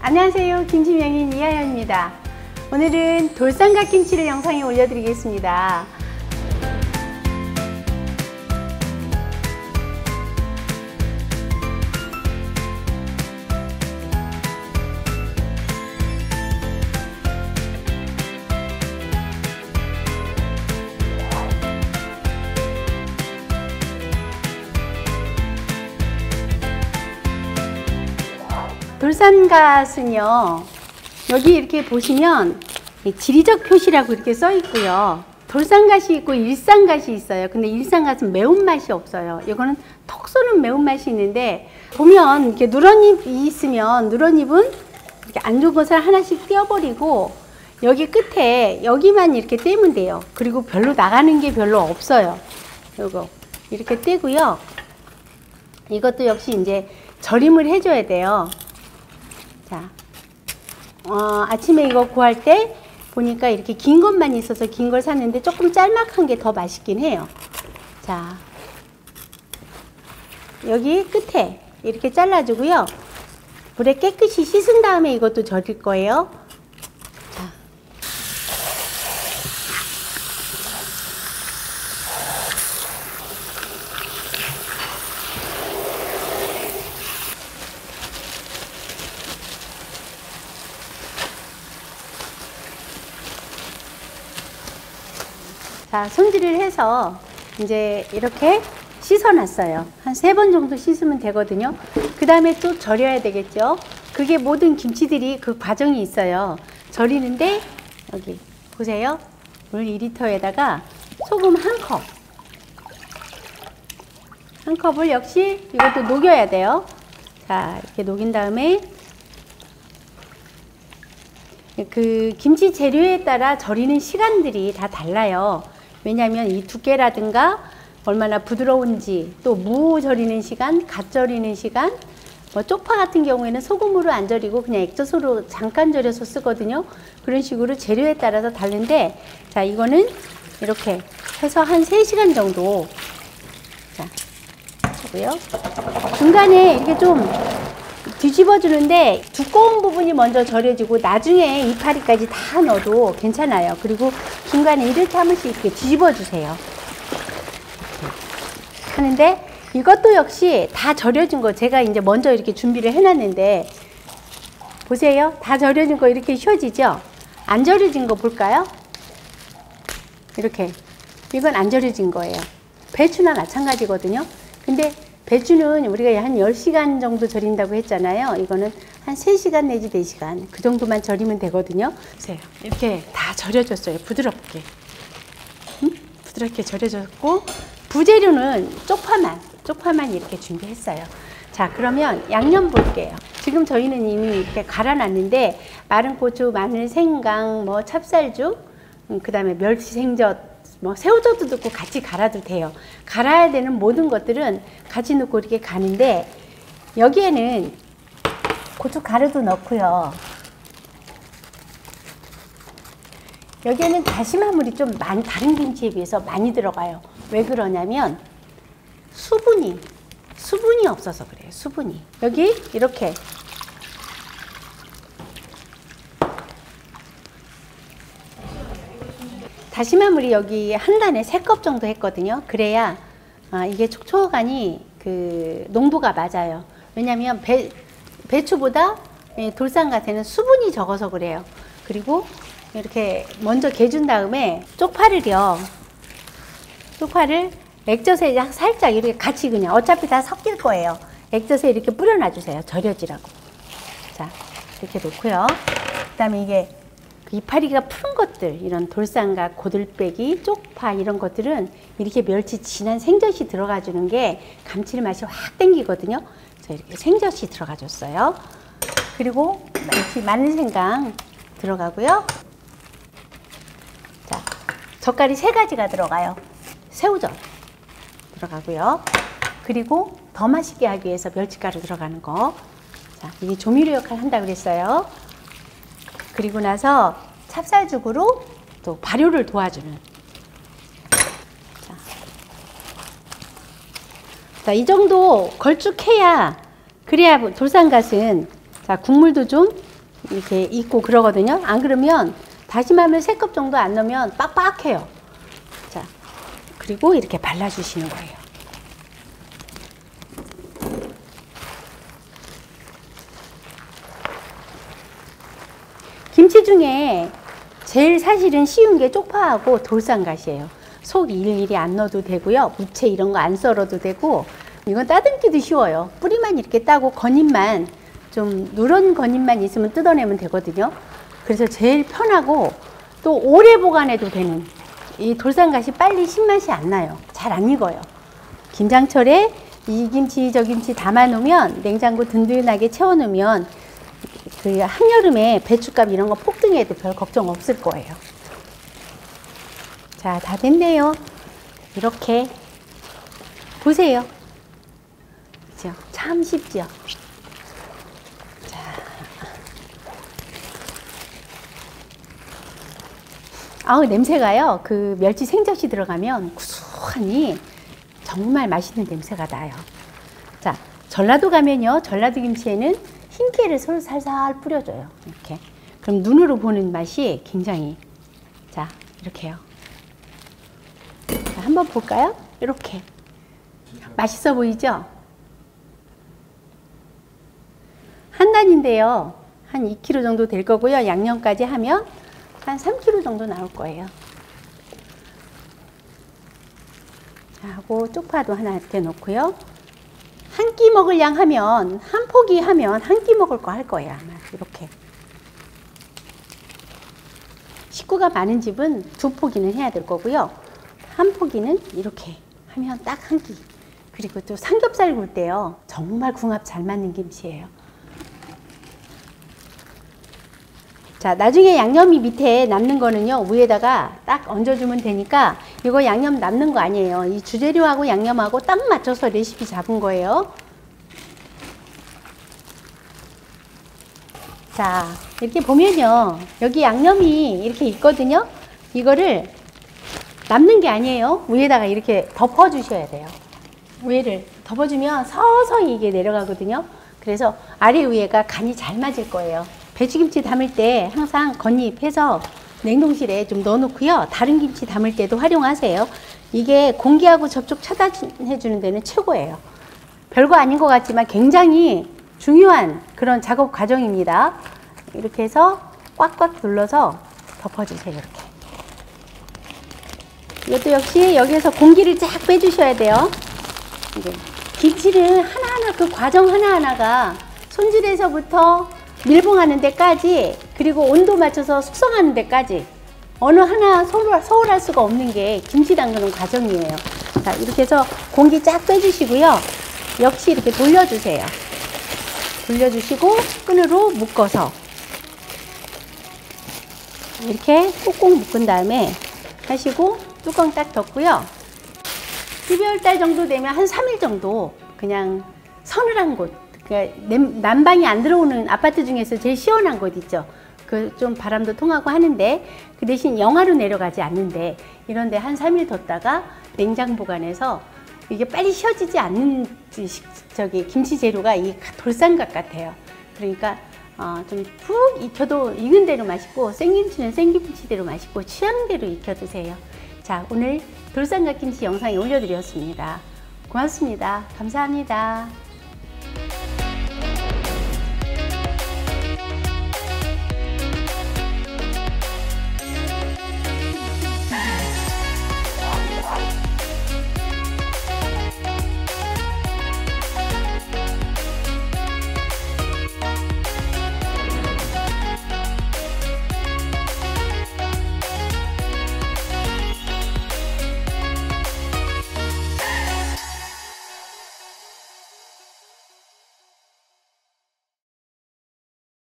안녕하세요. 김치명인 이하연입니다. 오늘은 돌삼각김치를 영상에 올려드리겠습니다. 돌산갓은요, 여기 이렇게 보시면 지리적 표시라고 이렇게 써 있고요. 돌산갓이 있고 일산갓이 있어요. 근데 일산갓은 매운맛이 없어요. 이거는 톡 쏘는 매운맛이 있는데, 보면 이렇게 누런잎이 있으면 누런잎은 이렇게 안 좋은 것을 하나씩 떼어버리고 여기 끝에 여기만 이렇게 떼면 돼요. 그리고 별로 나가는 게 별로 없어요. 요거 이렇게 떼고요. 이것도 역시 이제 절임을 해줘야 돼요. 자, 아침에 이거 구할 때 보니까 이렇게 긴 것만 있어서 긴 걸 샀는데 조금 짤막한 게 더 맛있긴 해요. 자, 여기 끝에 이렇게 잘라주고요. 물에 깨끗이 씻은 다음에 이것도 절일 거예요. 자. 자, 손질을 해서 이제 이렇게 씻어놨어요. 한 3번 정도 씻으면 되거든요. 그 다음에 또 절여야 되겠죠. 그게 모든 김치들이 그 과정이 있어요. 절이는데 여기 보세요. 물 2리터에다가 소금 1컵. 1컵을 역시 이것도 녹여야 돼요. 자, 이렇게 녹인 다음에 그 김치 재료에 따라 절이는 시간들이 다 달라요. 왜냐하면 이 두께라든가 얼마나 부드러운지, 또 무 절이는 시간, 갓 절이는 시간, 뭐 쪽파 같은 경우에는 소금으로 안 절이고 그냥 액젓으로 잠깐 절여서 쓰거든요. 그런 식으로 재료에 따라서 다른데, 자, 이거는 이렇게 해서 한 3시간 정도. 자, 하고요. 중간에 이렇게 좀 뒤집어 주는데 두꺼운 부분이 먼저 절여지고 나중에 이파리까지 다 넣어도 괜찮아요. 그리고 중간에 이렇게 한 번씩 이렇게 뒤집어 주세요. 하는데 이것도 역시 다 절여진 거 제가 이제 먼저 이렇게 준비를 해놨는데, 보세요. 다 절여진 거 이렇게 쉬워지죠? 안 절여진 거 볼까요? 이렇게. 이건 안 절여진 거예요. 배추나 마찬가지거든요. 근데 배추는 우리가 한 10시간 정도 절인다고 했잖아요. 이거는 한 3시간 내지 4시간 그 정도만 절이면 되거든요. 보세요. 이렇게 다 절여졌어요. 부드럽게. 부드럽게 절여졌고, 부재료는 쪽파만 이렇게 준비했어요. 자, 그러면 양념 볼게요. 지금 저희는 이미 이렇게 갈아놨는데, 마른 고추, 마늘, 생강, 뭐 찹쌀죽, 그 다음에 멸치 생젓, 뭐 새우젓도 넣고 같이 갈아도 돼요. 갈아야 되는 모든 것들은 같이 넣고 이렇게 가는데, 여기에는 고추 가루도 넣고요. 여기에는 다시마물이 좀 다른 김치에 비해서 많이 들어가요. 왜 그러냐면 수분이 없어서 그래요. 수분이. 여기 이렇게 다시마물이 여기 한 단에 3컵 정도 했거든요. 그래야 이게 촉촉하니 그 농도가 맞아요. 왜냐면 배추보다 돌산갓에는 수분이 적어서 그래요. 그리고 이렇게 먼저 개준 다음에 쪽파를요. 쪽파를 액젓에 살짝 이렇게 같이 그냥 어차피 다 섞일 거예요. 액젓에 이렇게 뿌려놔 주세요. 절여지라고. 자, 이렇게 놓고요. 그 다음에 이게 이파리가 푸른 것들, 이런 돌산갓, 고들빼기, 쪽파 이런 것들은 이렇게 멸치 진한 생젓이 들어가 주는 게 감칠맛이 확 땡기거든요. 그래서 이렇게 생젓이 들어가 줬어요. 그리고 마늘, 생강 들어가고요. 자, 젓갈이 3가지가 들어가요. 새우젓 들어가고요. 그리고 더 맛있게 하기 위해서 멸치가루 들어가는 거. 자, 이게 조미료 역할을 한다고 그랬어요. 그리고 나서 찹쌀죽으로 또 발효를 도와주는. 자, 이 정도 걸쭉해야, 그래야 돌산갓은, 자, 국물도 좀 이렇게 익고 그러거든요. 안 그러면 다시마를 3컵 정도 안 넣으면 빡빡해요. 자, 그리고 이렇게 발라주시는 거예요. 김치 중에 제일 사실은 쉬운 게 쪽파하고 돌산갓이에요. 속 일일이 안 넣어도 되고요. 무채 이런 거 안 썰어도 되고, 이건 따듬기도 쉬워요. 뿌리만 이렇게 따고 건잎만 좀 누런 건잎만 있으면 뜯어내면 되거든요. 그래서 제일 편하고 또 오래 보관해도 되는, 이 돌산갓이 빨리 신맛이 안 나요. 잘 안 익어요. 김장철에 이 김치 저 김치 담아 놓으면 냉장고 든든하게 채워 놓으면 그 한여름에 배춧값 이런 거 폭등해도 별 걱정 없을 거예요. 자, 다 됐네요. 이렇게 보세요. 그죠? 참 쉽죠? 자, 아우, 냄새가요. 그 멸치 생젓이 들어가면 구수하니 정말 맛있는 냄새가 나요. 자, 전라도 가면요. 전라도 김치에는 흰깨를 살살 뿌려줘요. 이렇게. 그럼 눈으로 보는 맛이 굉장히, 자, 이렇게요. 자, 한번 볼까요? 이렇게. 맛있어 보이죠? 한 단인데요. 한 2kg 정도 될 거고요. 양념까지 하면 한 3kg 정도 나올 거예요. 자, 하고 쪽파도 하나 이렇게 놓고요. 한 끼 먹을 양 하면, 한 포기 하면 한 끼 먹을 거 할 거예요. 아마 이렇게. 식구가 많은 집은 2포기는 해야 될 거고요. 한 포기는 이렇게 하면 딱 한 끼. 그리고 또 삼겹살 굴 때요. 정말 궁합 잘 맞는 김치예요. 자, 나중에 양념이 밑에 남는 거는요, 위에다가 딱 얹어주면 되니까, 이거 양념 남는 거 아니에요. 이 주재료하고 양념하고 딱 맞춰서 레시피 잡은 거예요. 자, 이렇게 보면요, 여기 양념이 이렇게 있거든요. 이거를 남는 게 아니에요. 위에다가 이렇게 덮어주셔야 돼요. 위에를 덮어주면 서서히 이게 내려가거든요. 그래서 아래 위에가 간이 잘 맞을 거예요. 배추김치 담을 때 항상 건잎해서 냉동실에 좀 넣어놓고요. 다른 김치 담을 때도 활용하세요. 이게 공기하고 접촉 차단해 주는 데는 최고예요. 별거 아닌 것 같지만 굉장히 중요한 그런 작업 과정입니다. 이렇게 해서 꽉꽉 눌러서 덮어주세요. 이렇게. 이것도 역시 여기에서 공기를 쫙 빼주셔야 돼요. 이제 김치를 하나하나, 그 과정 하나하나가 손질에서부터 밀봉하는 데까지, 그리고 온도 맞춰서 숙성하는 데까지 어느 하나 소홀할 수가 없는 게 김치 담그는 과정이에요. 자, 이렇게 해서 공기 쫙 빼주시고요. 역시 이렇게 돌려주세요. 돌려주시고 끈으로 묶어서 이렇게 꼭꼭 묶은 다음에 하시고 뚜껑 딱 덮고요. 12월달 정도 되면 한 3일 정도 그냥 서늘한 곳, 그러니까 난방이 안 들어오는 아파트 중에서 제일 시원한 곳 있죠. 그 좀 바람도 통하고 하는데, 그 대신 영하로 내려가지 않는데, 이런데 한 3일 뒀다가 냉장 보관해서, 이게 빨리 쉬어지지 않는 저기 김치 재료가 이 돌산갓 같아요. 그러니까 좀 푹 익혀도 익은 대로 맛있고, 생김치는 생김치대로 맛있고, 취향대로 익혀 드세요. 자, 오늘 돌산갓 김치 영상에 올려드렸습니다. 고맙습니다. 감사합니다.